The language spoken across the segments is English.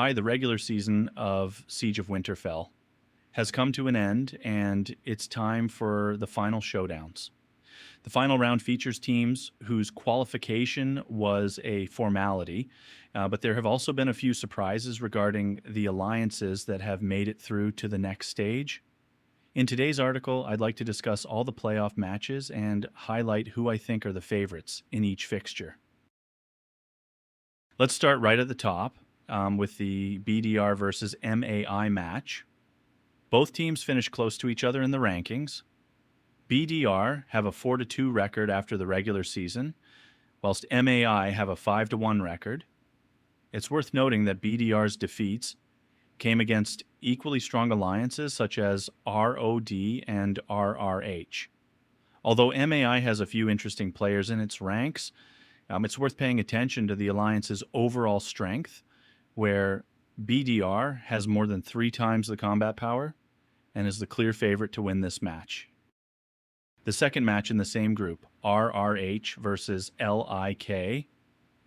Hi, the regular season of Siege of Winterfell has come to an end, and it's time for the final showdowns. The final round features teams whose qualification was a formality, but there have also been a few surprises regarding the alliances that have made it through to the next stage. In today's article, I'd like to discuss all the playoff matches and highlight who I think are the favorites in each fixture. Let's start right at the top with the BDR versus MAI match. Both teams finished close to each other in the rankings. BDR have a 4-2 record after the regular season, whilst MAI have a 5-1 record. It's worth noting that BDR's defeats came against equally strong alliances such as ROD and RRH. Although MAI has a few interesting players in its ranks, it's worth paying attention to the alliance's overall strength, where BDR has more than 3 times the combat power and is the clear favorite to win this match. The second match in the same group, RRH versus LIK,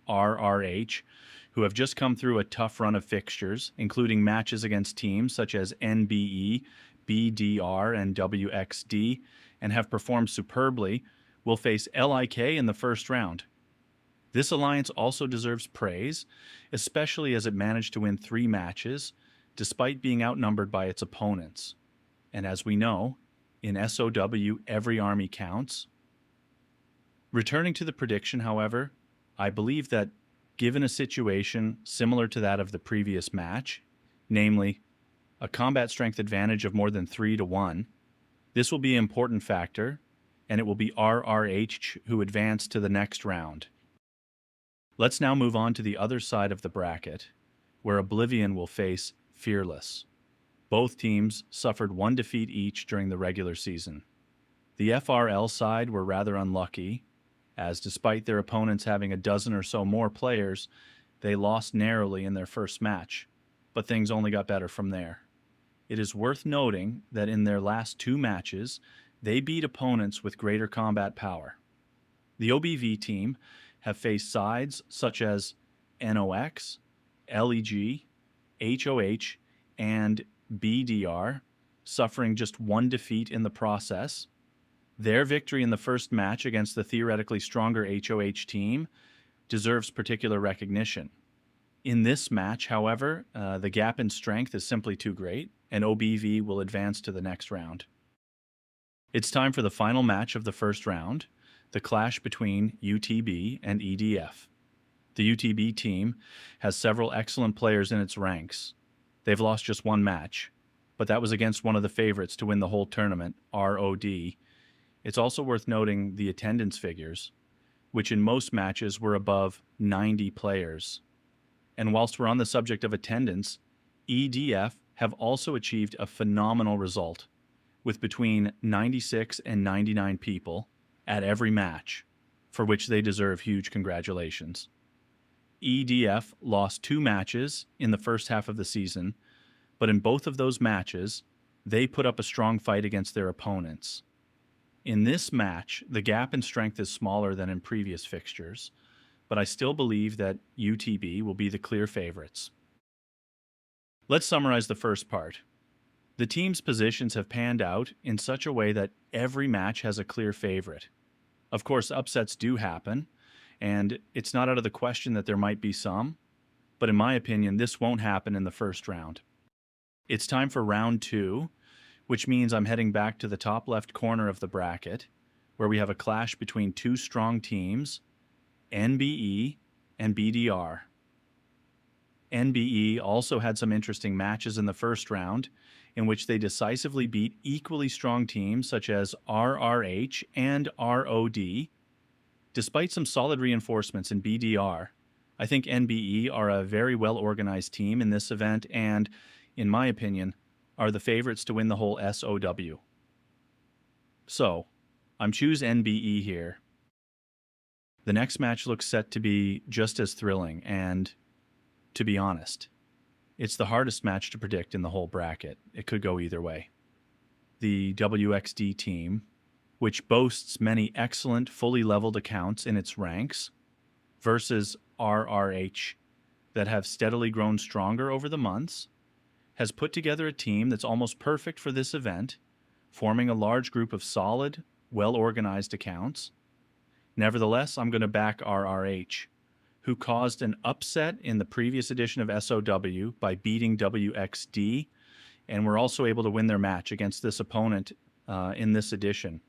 RRH, who have just come through a tough run of fixtures, including matches against teams such as NBE, BDR, and WXD, and have performed superbly, will face LIK in the first round. This alliance also deserves praise, especially as it managed to win 3 matches, despite being outnumbered by its opponents. And as we know, in SOW, every army counts. Returning to the prediction, however, I believe that given a situation similar to that of the previous match, namely a combat strength advantage of more than 3-1, this will be an important factor, and it will be RRH who advance to the next round. Let's now move on to the other side of the bracket, where Oblivion will face Fearless. Both teams suffered 1 defeat each during the regular season. The FRL side were rather unlucky, as despite their opponents having a dozen or so more players, they lost narrowly in their first match, but things only got better from there. It is worth noting that in their last 2 matches, they beat opponents with greater combat power. The OBV team have faced sides such as NOX, LEG, HOH, and BDR, suffering just 1 defeat in the process. Their victory in the first match against the theoretically stronger HOH team deserves particular recognition. In this match, however, the gap in strength is simply too great, and OBV will advance to the next round. It's time for the final match of the first round, the clash between UTB and EDF. The UTB team has several excellent players in its ranks. They've lost just 1 match, but that was against one of the favorites to win the whole tournament, ROD. It's also worth noting the attendance figures, which in most matches were above 90 players. And whilst we're on the subject of attendance, EDF have also achieved a phenomenal result, with between 96 and 99 people at every match, for which they deserve huge congratulations. EDF lost 2 matches in the first half of the season, but in both of those matches, they put up a strong fight against their opponents. In this match, the gap in strength is smaller than in previous fixtures, but I still believe that UTB will be the clear favorites. Let's summarize the first part. The team's positions have panned out in such a way that every match has a clear favorite. Of course, upsets do happen, and it's not out of the question that there might be some, but in my opinion, this won't happen in the first round. It's time for round 2, which means I'm heading back to the top left corner of the bracket, where we have a clash between 2 strong teams, NBE and BDR. NBE also had some interesting matches in the first round, in which they decisively beat equally strong teams such as RRH and ROD. Despite some solid reinforcements in BDR, I think NBE are a very well-organized team in this event and, in my opinion, are the favorites to win the whole SOW. So, I'm choose NBE here. The next match looks set to be just as thrilling and, to be honest, it's the hardest match to predict in the whole bracket. It could go either way. The WXD team, which boasts many excellent fully leveled accounts in its ranks, versus RRH, that have steadily grown stronger over the months, has put together a team that's almost perfect for this event, forming a large group of solid, well-organized accounts. Nevertheless, I'm going to back RRH, who caused an upset in the previous edition of SOW by beating WXD, and were also able to win their match against this opponent in this edition.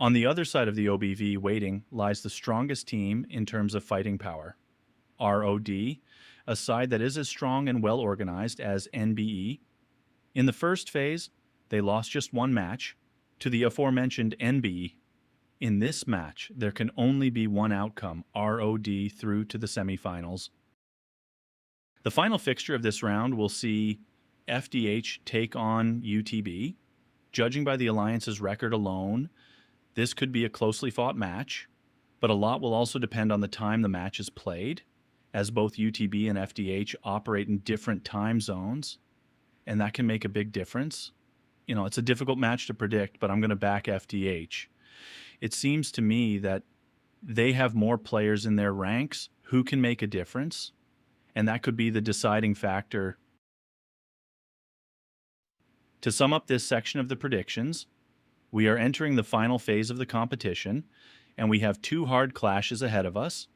On the other side of the OBV weighting lies the strongest team in terms of fighting power, ROD, a side that is as strong and well organized as NBE. In the first phase, they lost just one match to the aforementioned NBE. In this match, there can only be one outcome, ROD through to the semifinals. The final fixture of this round will see FDH take on UTB. Judging by the Alliance's record alone, this could be a closely fought match, but a lot will also depend on the time the match is played, as both UTB and FDH operate in different time zones, and that can make a big difference. You know, it's a difficult match to predict, but I'm going to back FDH. It seems to me that they have more players in their ranks who can make a difference, and that could be the deciding factor. To sum up this section of the predictions, we are entering the final phase of the competition, and we have two hard clashes ahead of us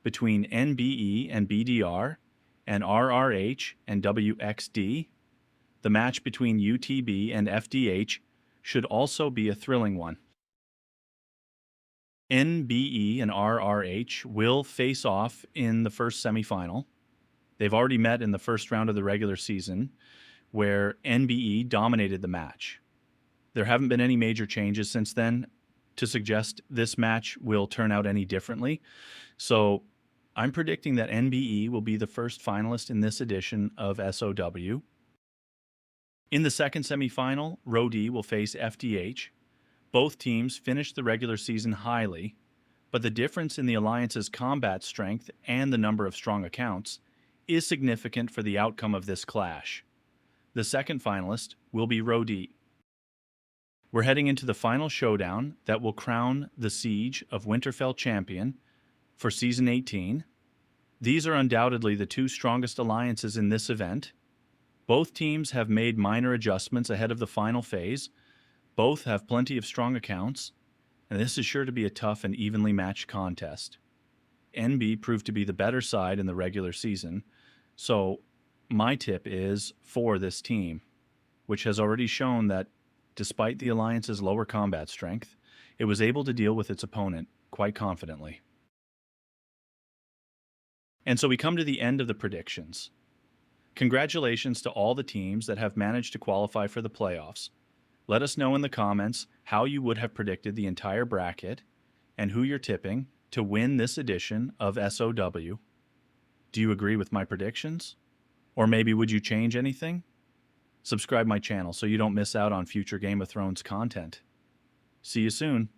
between NBE and BDR, and RRH and WXD. The match between UTB and FDH should also be a thrilling one. NBE and RRH will face off in the first semifinal. They've already met in the first round of the regular season, where NBE dominated the match. There haven't been any major changes since then to suggest this match will turn out any differently. So I'm predicting that NBE will be the first finalist in this edition of SOW. In the second semifinal, ROD will face FDH. Both teams finished the regular season highly, but the difference in the Alliance's combat strength and the number of strong accounts is significant for the outcome of this clash. The second finalist will be ROD. We're heading into the final showdown that will crown the Siege of Winterfell champion for Season 18. These are undoubtedly the two strongest alliances in this event. Both teams have made minor adjustments ahead of the final phase. Both have plenty of strong accounts, and this is sure to be a tough and evenly matched contest. NB proved to be the better side in the regular season, so my tip is for this team, which has already shown that despite the Alliance's lower combat strength, it was able to deal with its opponent quite confidently. And so we come to the end of the predictions. Congratulations to all the teams that have managed to qualify for the playoffs. Let us know in the comments how you would have predicted the entire bracket and who you're tipping to win this edition of SOW. Do you agree with my predictions? Or maybe would you change anything? Subscribe my channel so you don't miss out on future Game of Thrones content. See you soon.